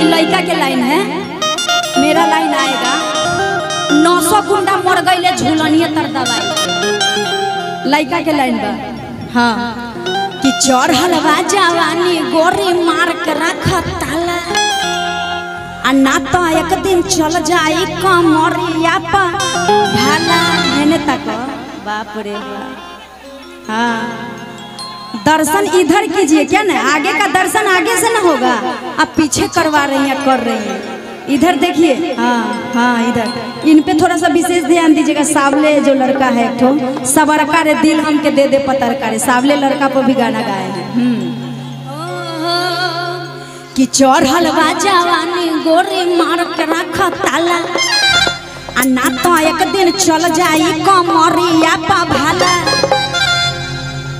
लड़का के लाइन है, मेरा लाइन आएगा। 900 गुंडा मर गए झूलनिए तर दवाई। लड़का के लाइन बा हाँ कि चढ़लवा जवानी गोरी मार के रख ताला आ ना तो एक दिन चल जाई कमरिया पर भाला। हेने तक बाप रे बाप। हाँ दर्शन इधर कीजिए क्या ना, आगे का दर्शन आगे से ना होगा, आप पीछे करवा रही हैं कर रही हैं। इधर देखिए हाँ हाँ इधर इन पे थोड़ा सा विशेष ध्यान दीजिएगा। सावले जो लड़का है तो सबरका रे दिल हमके दे दे पतरका रे, सावले लड़का पर भी गाना गाए हैं। कि चढ़लवा जवानी गोरी मार के रख ताला आ ना तो एक दिन चल जाई कमरिया पर भाला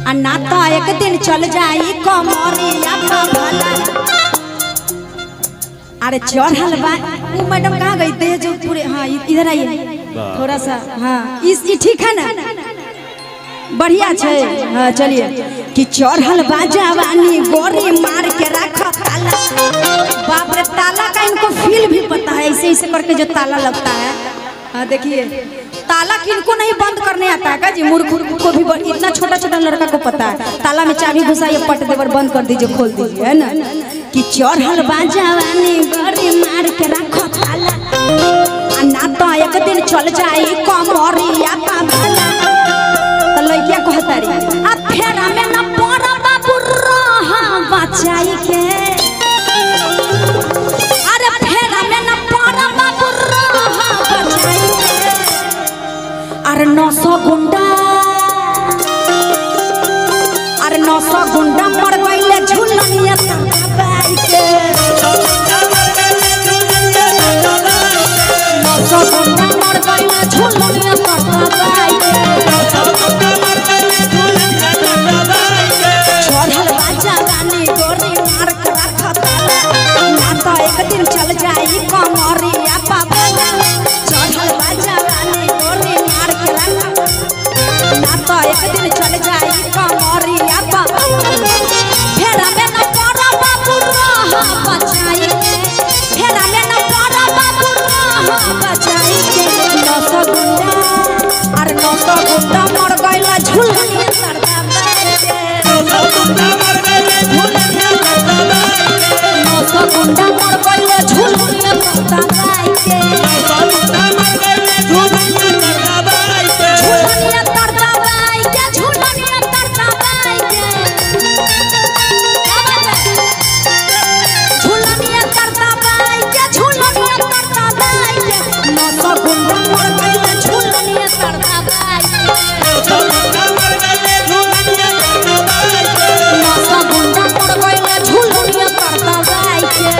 आ ना तो एक दिन चल जाई कमरिया पर भाला। अरे चढ़ल बा वो मैडम कहाँ गई थे जो पूरे हाँ इधर आइए थोड़ा सा हाँ इस ठीक है ना, बढ़िया है हाँ चलिए। कि चढ़ल बा जवानी गोरी मार के रख ताला। बाप रे ताला का इनको फील भी पता है, ऐसे ऐसे करके जो ताला लगता है। हाँ देखिए ताला किनको नहीं बंद करने आता है जी, मूर्ख को भी इतना छोटा छोटा लड़का को पता है। ताला में चाबी घुसाइए पट देवर बंद कर दीजिए खोल दीजिए है ना। कि चढ़ल बा जवानी गोरी मार के रखो ताला आ ना तो एक दिन चल जाई कमरिया पर भाला। तो लइकिया कहतारी आ फेरा में न पड़ बाबू रहा बचाई के। अरे फेरा में न पड़ बाबू रहा बचाई के। अरे 900 गुंडा अरे 900 गुंडा मर गइले झूलनिया तबाई के। 900 गुंडा मर गइले झूलनिया तबाई के। चढ़ल बा जवानी गोरी मार के रख ताला ना तो एक दिन चल जाई कमरिया पर भाला। चढ़ल बा जवानी गोरी मार के रख ना तो एक दिन चल जाई कमरिया पर फेरा में न पड़ बाबू रहा बचाई के। फेरा में न पड़ बाबू रहा बचाई के। 900 गुंडा अरे 900 गुंडा मर गइला झूलनिया तर दबाई के। 900 गुंडा मर गइला झूलनिया तर दबाई के। 900 गुंडा मर गइला झूलनिया तर दबाई के। 900 गुंडा मर गइला झूलनिया तर दबाई के। झूलनिया तर दबाई के। झूलनिया तर दबाई के। झूलनिया तर दबाई के। झूलनिया तर दबाई के। 900 गुंडा मर गइला झूलनिया तर दबाई के। 900 गुंडा मर गइला झूलनिया तर दबाई के। 900 गुंडा मर गइला झूलनिया तर दबाई के।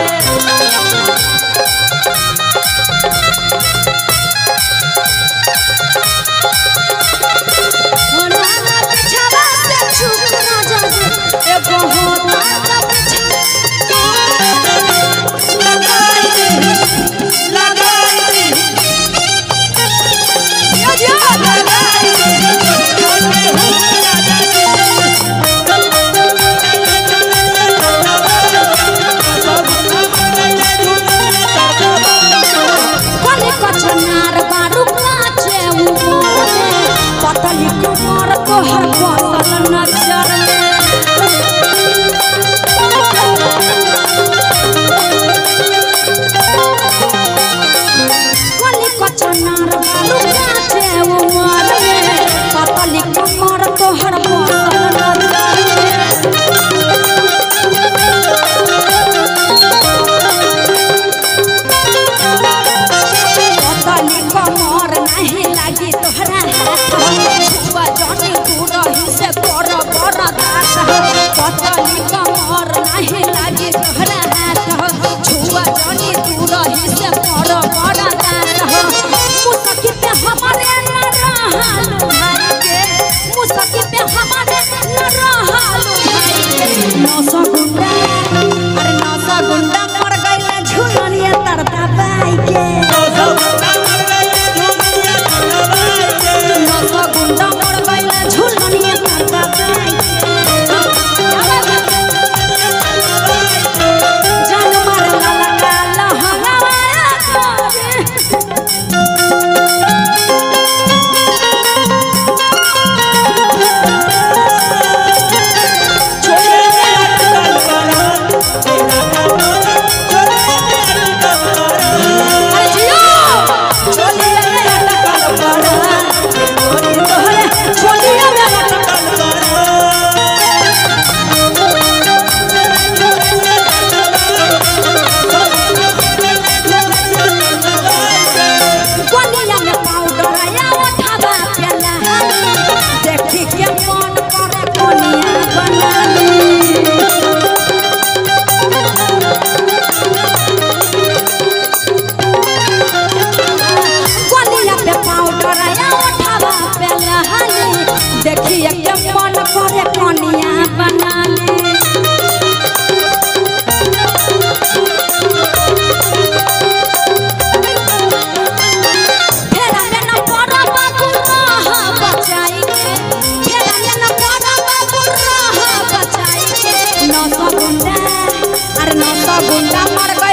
900 गुंडा, अरे 900 गुंडा मर गए